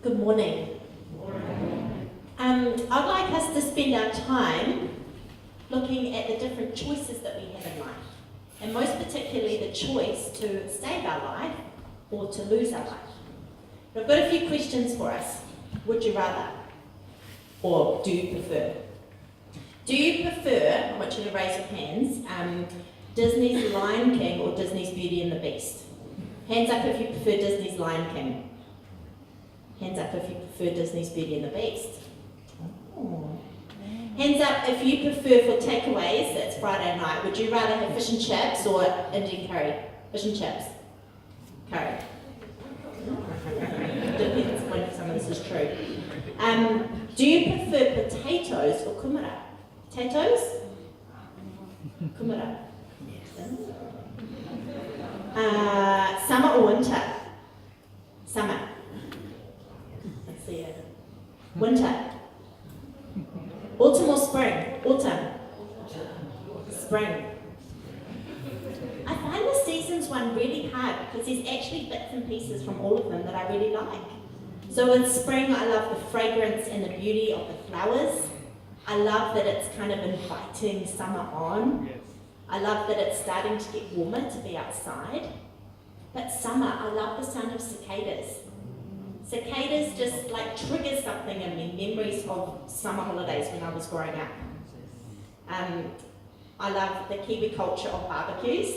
Good morning. I'd like us to spend our time looking at the different choices that we have in life, and most particularly the choice to save our life or to lose our life. I've got a few questions for us. Would you rather? Or do you prefer? Do you prefer, I want you to raise your hands, Disney's Lion King or Disney's Beauty and the Beast? Hands up if you prefer Disney's Lion King. Hands up if you prefer Disney's Beauty and the Beast. Oh. Hands up if you prefer for takeaways, that's Friday night. Would you rather have fish and chips or Indian curry? Fish and chips. Curry. Depends when some of this is true. Do you prefer potatoes or kumara? Potatoes? Kumara. Summer or winter? Summer. Let's see it. Winter. Autumn or spring? Autumn. Spring. I find the seasons one really hard because there's actually bits and pieces from all of them that I really like. So in spring, I love the fragrance and the beauty of the flowers. I love that it's kind of inviting summer on. I love that it's starting to get warmer to be outside. But summer, I love the sound of cicadas. Cicadas just like trigger something in me, memories of summer holidays when I was growing up. I love the Kiwi culture of barbecues,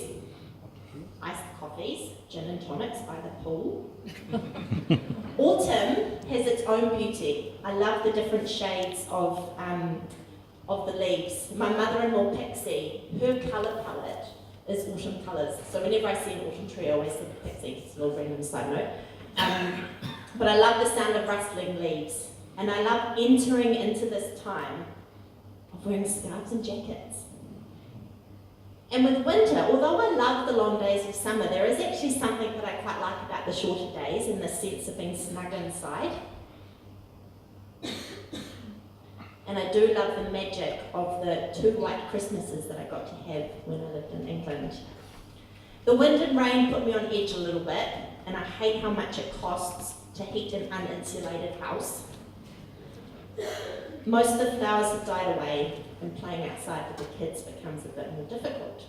iced coffees, gin and tonics by the pool. Autumn has its own beauty. I love the different shades of the leaves. My mother-in-law Pixie, her colour palette is autumn colours. So whenever I see an autumn tree, I always think of Pixie. It's a little random side note. But I love the sound of rustling leaves. And I love entering into this time of wearing scarves and jackets. And with winter, although I love the long days of summer, there is actually something that I quite like about the shorter days and the sense of being snug inside. And I do love the magic of the 2 white Christmases that I got to have when I lived in England. The wind and rain put me on edge a little bit, and I hate how much it costs to heat an uninsulated house. Most of the flowers have died away, and playing outside with the kids becomes a bit more difficult.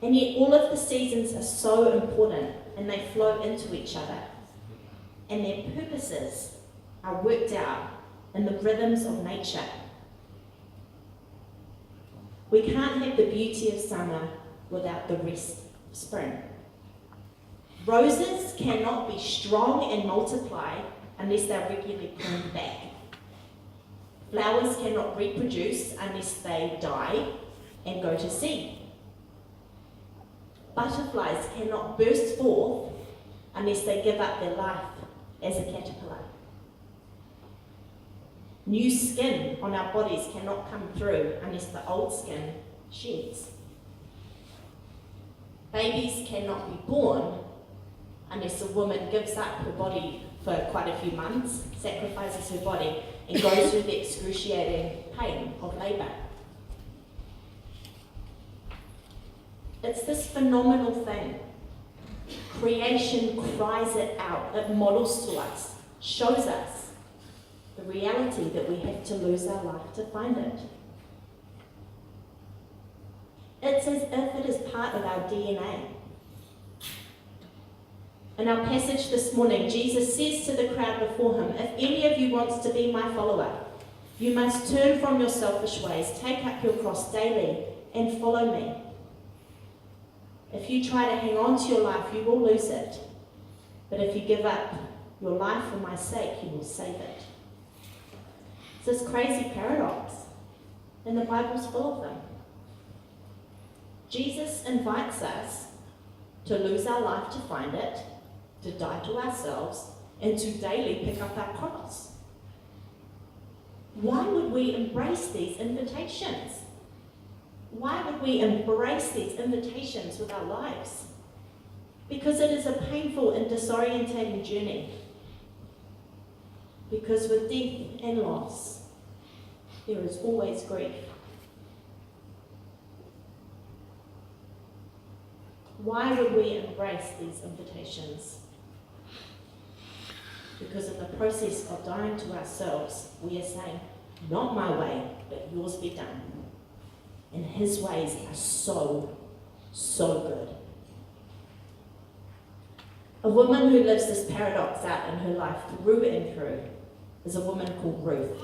And yet all of the seasons are so important, and they flow into each other. And their purposes are worked out in the rhythms of nature. We can't have the beauty of summer without the rest of spring. Roses cannot be strong and multiply unless they're regularly pruned back. Flowers cannot reproduce unless they die and go to seed. Butterflies cannot burst forth unless they give up their life as a caterpillar. New skin on our bodies cannot come through unless the old skin sheds. Babies cannot be born unless a woman gives up her body for quite a few months, sacrifices her body, and goes through the excruciating pain of labour. It's this phenomenal thing. Creation cries it out, it models to us, shows us the reality that we have to lose our life to find it. It's as if it is part of our DNA. In our passage this morning, Jesus says to the crowd before him, "If any of you wants to be my follower, you must turn from your selfish ways, take up your cross daily, and follow me. If you try to hang on to your life, you will lose it. But if you give up your life for my sake, you will save it." It's this crazy paradox, and the Bible's full of them. Jesus invites us to lose our life to find it, to die to ourselves, and to daily pick up our cross. Why would we embrace these invitations? Why would we embrace these invitations with our lives? Because it is a painful and disorientating journey. Because with death and loss, there is always grief. Why would we embrace these invitations? because in the process of dying to ourselves, we are saying, not my way, but yours be done. And his ways are so, so good. A woman who lives this paradox out in her life through and through is a woman called Ruth.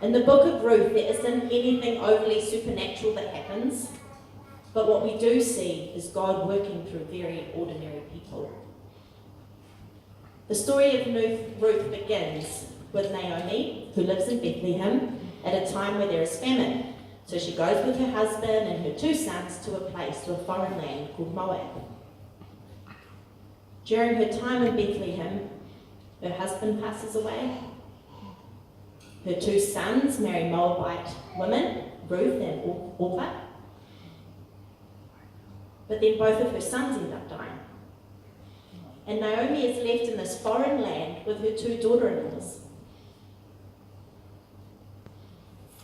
In the book of Ruth, there isn't anything overly supernatural that happens, but what we do see is God working through very ordinary people. The story of Ruth begins with Naomi, who lives in Bethlehem at a time where there is famine. So she goes with her husband and her 2 sons to a foreign land called Moab. During her time in Bethlehem, her husband passes away. Her 2 sons marry Moabite women, Ruth and Orpah. But then both of her sons end up dying. And Naomi is left in this foreign land with her 2 daughter-in-laws.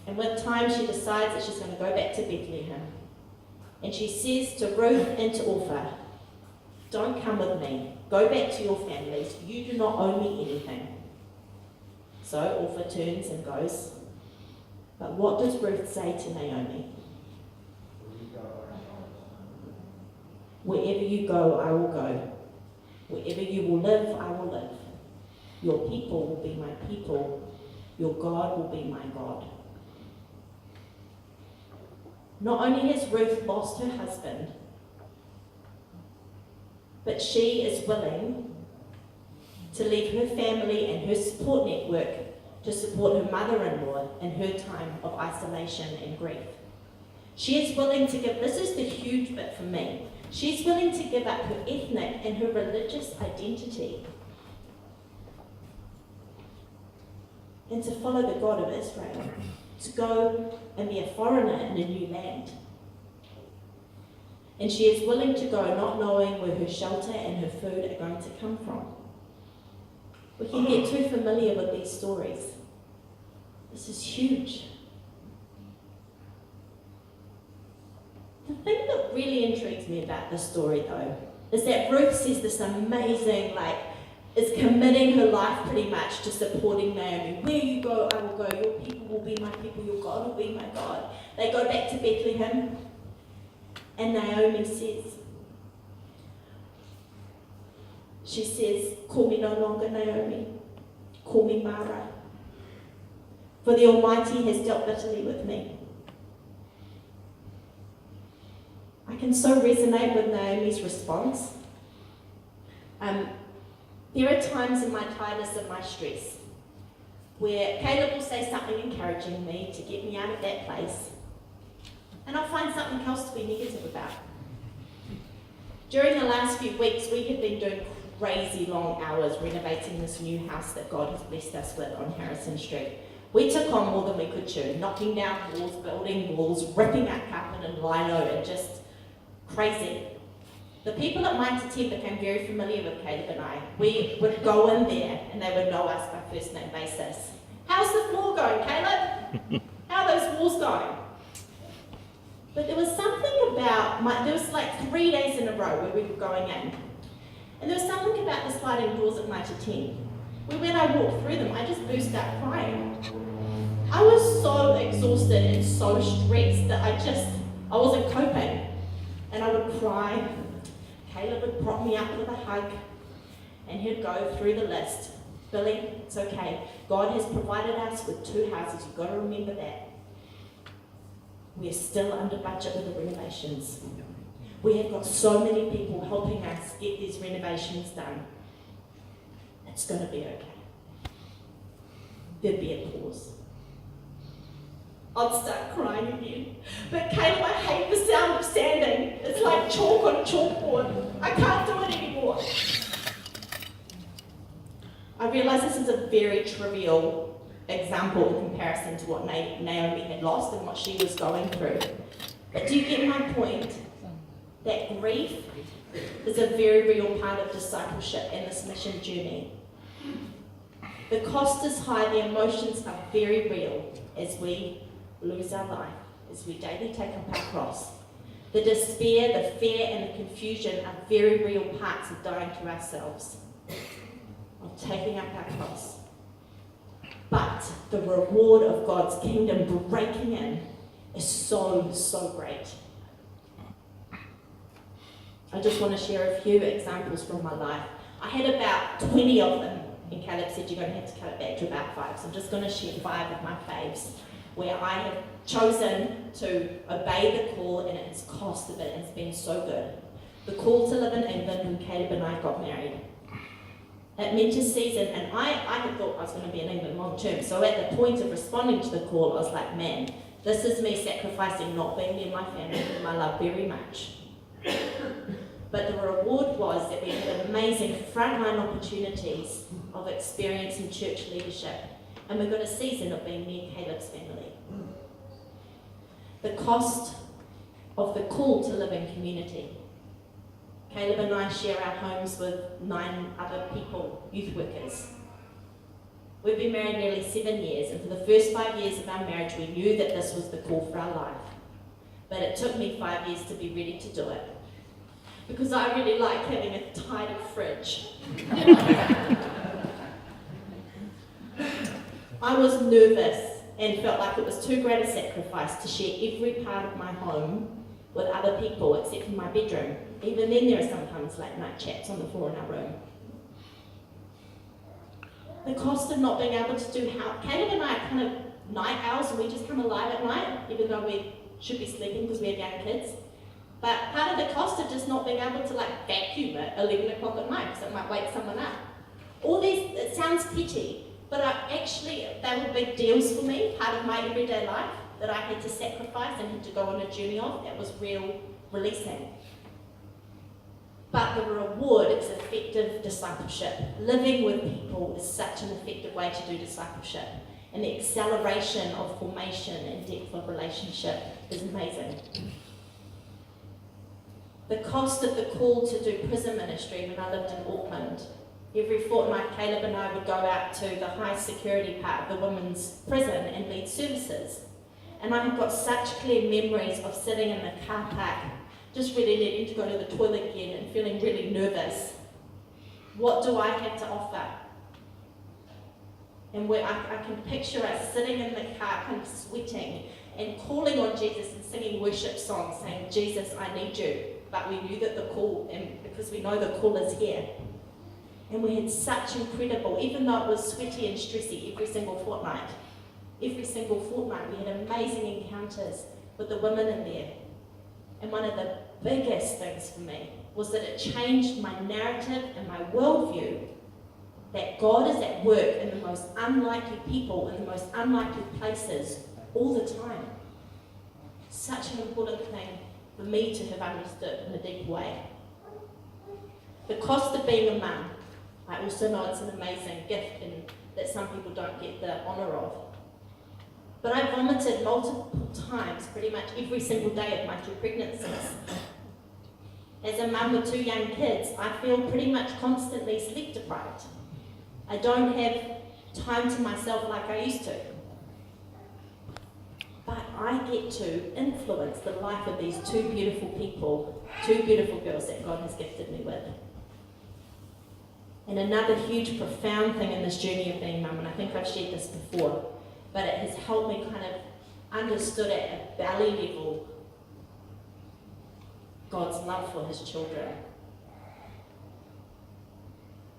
And with time, she decides that she's going to go back to Bethlehem. And she says to Ruth and to Orpah, don't come with me. Go back to your families. You do not owe me anything. So Orpah turns and goes. But what does Ruth say to Naomi? Wherever you go, I will go. Wherever you will live, I will live. Your people will be my people. Your God will be my God. Not only has Ruth lost her husband, but she is willing to leave her family and her support network to support her mother-in-law in her time of isolation and grief. She is willing to give, this is the huge bit for me, she's willing to give up her ethnic and her religious identity and to follow the God of Israel, to go and be a foreigner in a new land. And she is willing to go not knowing where her shelter and her food are going to come from. We can get too familiar with these stories. This is huge. The thing that really intrigues me about this story, though, is that Ruth says this amazing, is committing her life pretty much to supporting Naomi. Where you go, I will go. Your people will be my people. Your God will be my God. They go back to Bethlehem, and Naomi says, call me no longer Naomi. Call me Mara. For the Almighty has dealt bitterly with me. I can so resonate with Naomi's response. There are times in my tiredness and my stress where Caleb will say something encouraging me to get me out of that place, and I'll find something else to be negative about. During the last few weeks, we have been doing crazy long hours renovating this new house that God has blessed us with on Harrison Street. We took on more than we could chew, knocking down walls, building walls, ripping out carpet and lino, and just crazy. The people at Mitre 10 became very familiar with Caleb and I. We would go in there and they would know us by first name basis. How's the floor going, Caleb? How are those walls going? But there was something about, there was 3 days in a row where we were going in. And there was something about the sliding doors at Mitre 10, where when I walked through them, I just burst out crying. I was so exhausted and so stressed that I wasn't coping. And I would cry. Caleb would prop me up with a hug, and he'd go through the list. Billy, it's okay. God has provided us with 2 houses. You've got to remember that. We're still under budget with the renovations. We have got so many people helping us get these renovations done. It's going to be okay. There'd be a pause. I'd start crying again. But Caleb, I hate the sound of sanding. It's like chalk on a chalkboard. I can't do it anymore. I realise this is a very trivial example in comparison to what Naomi had lost and what she was going through. But do you get my point? That grief is a very real part of discipleship and this mission journey. The cost is high, the emotions are very real as we lose our life, as we daily take up our cross. The despair, the fear, and the confusion are very real parts of dying to ourselves. of taking up our cross. But the reward of God's kingdom breaking in is so, so great. I just want to share a few examples from my life. I had about 20 of them, and Caleb said you're going to have to cut it back to about 5, so I'm just going to share 5 of my faves, where I have chosen to obey the call and it has cost a bit and it's been so good. The call to live in England when Caleb and I got married. It meant a season, and I had thought I was going to be in England long term, so at the point of responding to the call, I was like, man, this is me sacrificing not being near my family whom I love very much. But the reward was that we had amazing frontline opportunities of experience in church leadership, and we got a season of being near Caleb's family. The cost of the call to live in community. Caleb and I share our homes with 9 other people, youth workers. We've been married nearly 7 years, and for the first 5 years of our marriage, we knew that this was the call for our life. But it took me 5 years to be ready to do it, because I really like having a tidy fridge. I was nervous and felt like it was too great a sacrifice to share every part of my home with other people except for my bedroom. Even then there are sometimes late night chats on the floor in our room. The cost of not being able to do Caleb and I are kind of night owls, and we just come alive at night, even though we should be sleeping because we have young kids. But part of the cost of just not being able to vacuum at 11 o'clock at night because it might wake someone up. All these, it sounds petty, but they were big deals for me, part of my everyday life that I had to sacrifice and had to go on a journey of. That was real releasing. But the reward is effective discipleship. Living with people is such an effective way to do discipleship. And the acceleration of formation and depth of relationship is amazing. The cost of the call to do prison ministry when I lived in Auckland. Every fortnight, Caleb and I would go out to the high security part of the women's prison and lead services. And I have got such clear memories of sitting in the car park, just really needing to go to the toilet again and feeling really nervous. What do I have to offer? And where I can picture us sitting in the car, kind of sweating and calling on Jesus and singing worship songs, saying, Jesus, I need you. But we knew that the call, and because we know the call is here. And we had such incredible, even though it was sweaty and stressy every single fortnight, we had amazing encounters with the women in there. And one of the biggest things for me was that it changed my narrative and my worldview that God is at work in the most unlikely people, in the most unlikely places, all the time. Such an important thing for me to have understood in a deep way. The cost of being a mum. I also know it's an amazing gift and that some people don't get the honour of. But I vomited multiple times, pretty much every single day of my 2 pregnancies. As a mum with 2 young kids, I feel pretty much constantly sleep deprived. I don't have time to myself like I used to. But I get to influence the life of these 2 beautiful people, 2 beautiful girls that God has gifted me with. And another huge, profound thing in this journey of being mum, and I think I've shared this before, but it has helped me kind of understood at a belly level God's love for his children.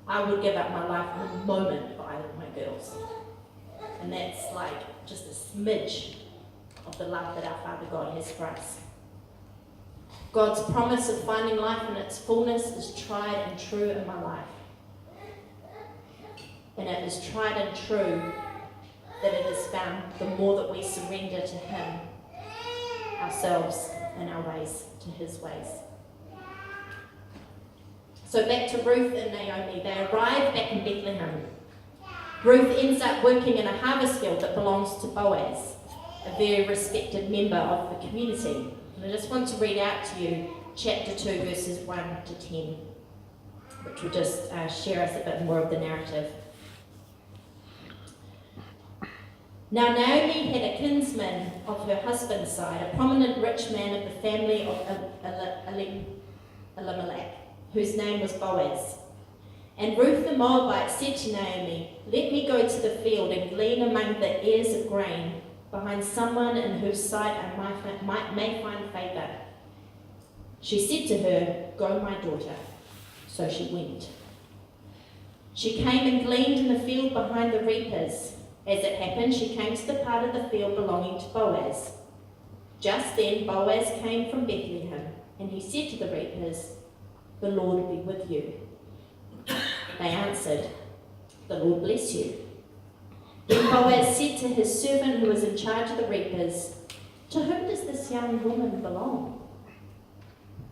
I would give up my life in a moment for either of my girls. And that's just a smidge of the love that our Father God has for us. God's promise of finding life in its fullness is tried and true in my life. And it is tried and true that it is found the more that we surrender to him, ourselves and our ways to his ways. So back to Ruth and Naomi. They arrive back in Bethlehem. Ruth ends up working in a harvest field that belongs to Boaz, a very respected member of the community. And I just want to read out to you chapter 2, verses 1 to 10, which will just share us a bit more of the narrative. Now Naomi had a kinsman of her husband's side, a prominent rich man of the family of Elimelech, whose name was Boaz. And Ruth the Moabite said to Naomi, "Let me go to the field and glean among the ears of grain, behind someone in whose sight I may find favour." She said to her, "Go, my daughter." So she went. She came and gleaned in the field behind the reapers. As it happened, she came to the part of the field belonging to Boaz. Just then Boaz came from Bethlehem, and he said to the reapers, "The Lord be with you." They answered, "The Lord bless you." Then Boaz said to his servant who was in charge of the reapers, "To whom does this young woman belong?"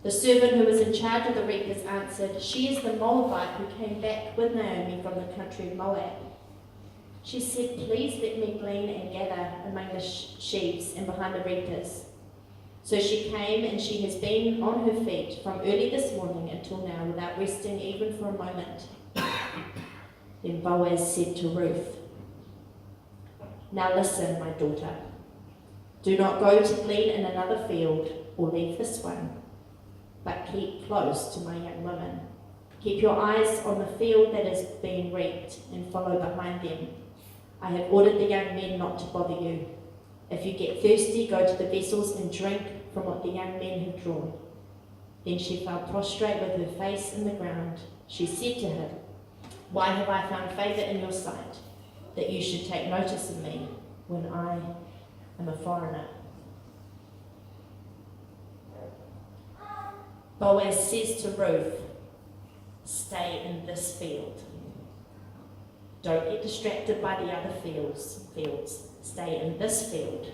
The servant who was in charge of the reapers answered, "She is the Moabite who came back with Naomi from the country of Moab." She said, "Please let me glean and gather among the sheaves and behind the reapers." So she came, and she has been on her feet from early this morning until now without resting even for a moment. Then Boaz said to Ruth, "Now listen, my daughter. Do not go to glean in another field or leave this one, but keep close to my young woman. Keep your eyes on the field that is being reaped and follow behind them. I have ordered the young men not to bother you. If you get thirsty, go to the vessels and drink from what the young men have drawn." Then she fell prostrate with her face in the ground. She said to him, "Why have I found favour in your sight, that you should take notice of me when I am a foreigner?" Boaz says to Ruth, "Stay in this field. Don't get distracted by the other fields. Stay in this field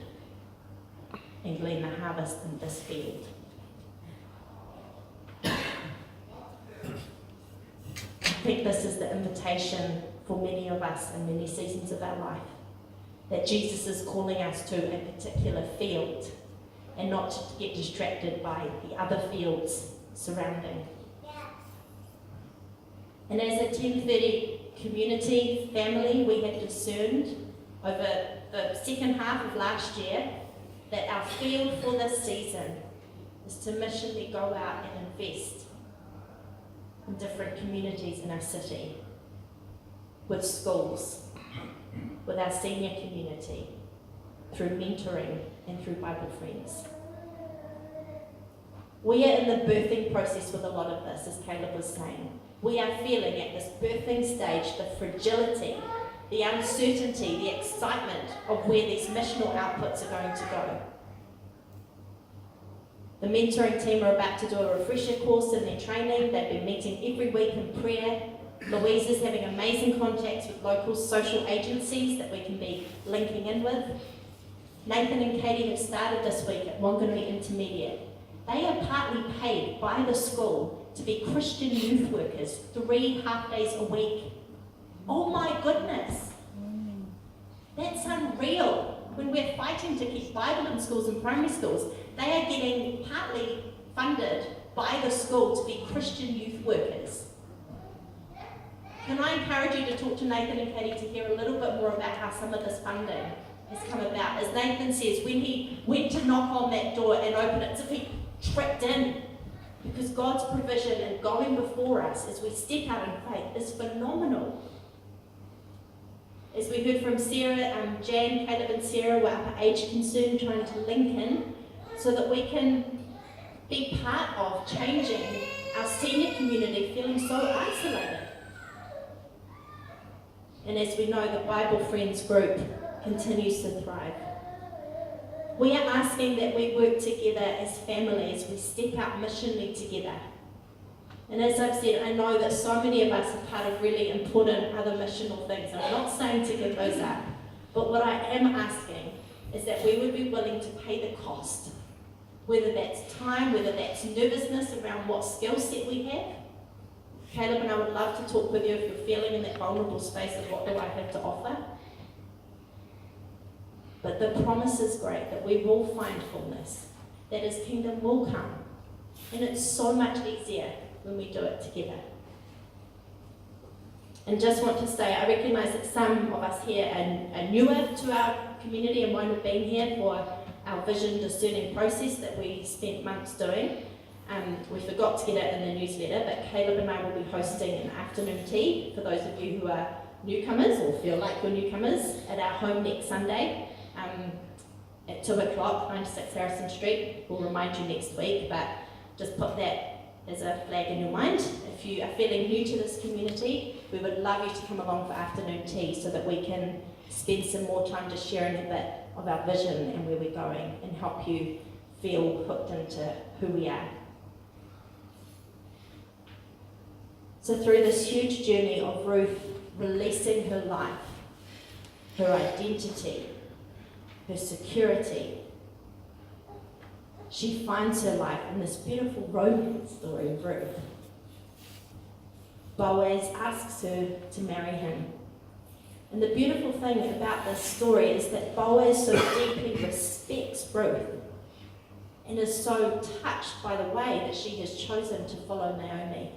and glean the harvest in this field." I think this is the invitation for many of us in many seasons of our life, that Jesus is calling us to a particular field and not to get distracted by the other fields surrounding. And as a 1030 community family, we have discerned over the second half of last year that our field for this season is to missionally go out and invest in different communities in our city, with schools, with our senior community, through mentoring and through Bible friends. We are in the birthing process with a lot of this, as Caleb was saying. We are feeling at this birthing stage the fragility, the uncertainty, the excitement of where these missional outputs are going to go. The mentoring team are about to do a refresher course in their training. They've been meeting every week in prayer. Louise is having amazing contacts with local social agencies that we can be linking in with. Nathan and Katie have started this week at Wanganui Intermediate. They are partly paid by the school to be Christian youth workers 3 half days a week. Oh my goodness! That's unreal. When we're fighting to keep Bible in schools and primary schools, they are getting partly funded by the school to be Christian youth workers. Can I encourage you to talk to Nathan and Katie to hear a little bit more about how some of this funding has come about? As Nathan says, when he went to knock on that door and open it, as if he tripped in, because God's provision and going before us as we step out in faith is phenomenal. As we heard from Sarah, Jan, Caleb and Sarah were up at Age Concern trying to link in so that we can be part of changing our senior community feeling so isolated. And as we know, the Bible Friends group continues to thrive. We are asking that we work together as family as we step out missionally together. And as I've said, I know that so many of us are part of really important other missional things. I'm not saying to give those up, but what I am asking is that we would be willing to pay the cost, whether that's time, whether that's nervousness around what skill set we have. Caleb and I would love to talk with you if you're feeling in that vulnerable space of what do I have to offer. But the promise is great that we will find fullness, that His kingdom will come. And it's so much easier when we do it together. And just want to say, I recognise that some of us here are newer to our community and won't have been here for our vision discerning process that we spent months doing. We forgot to get it in the newsletter, but Caleb and I will be hosting an afternoon tea for those of you who are newcomers or feel like you're newcomers at our home next Sunday at 2 o'clock, 96 Harrison Street. We'll remind you next week, but just put that as a flag in your mind. If you are feeling new to this community, we would love you to come along for afternoon tea so that we can spend some more time just sharing a bit of our vision and where we're going and help you feel hooked into who we are. So through this huge journey of Ruth releasing her life, her identity, her security, she finds her life in this beautiful romance story of Ruth. Boaz asks her to marry him. And the beautiful thing about this story is that Boaz so deeply respects Ruth and is so touched by the way that she has chosen to follow Naomi.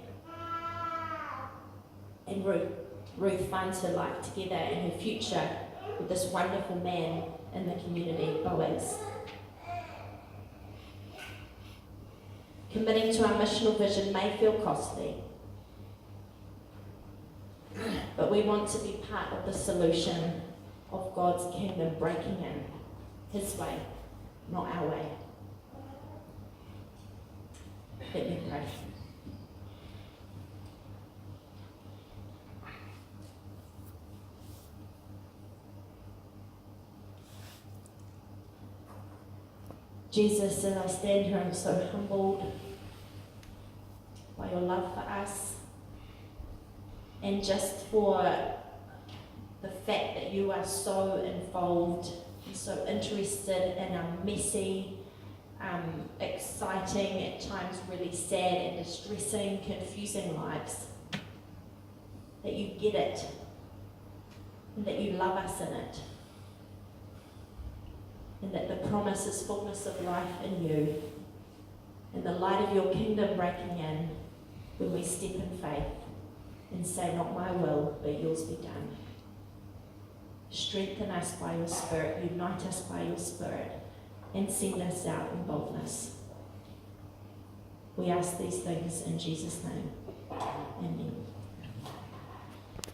And Ruth finds her life together and her future with this wonderful man in the community, Boaz. Committing to our missional vision may feel costly, but we want to be part of the solution of God's kingdom breaking in, His way, not our way. Let me pray. Jesus, as I stand here, I'm so humbled by your love for us and just for the fact that you are so involved and so interested in our messy, exciting, at times really sad and distressing, confusing lives. That you get it and that you love us in it. And that the promise is fullness of life in you, and the light of your kingdom breaking in when we step in faith and say, not my will, but yours be done. Strengthen us by your Spirit, unite us by your Spirit, and send us out in boldness. We ask these things in Jesus' name.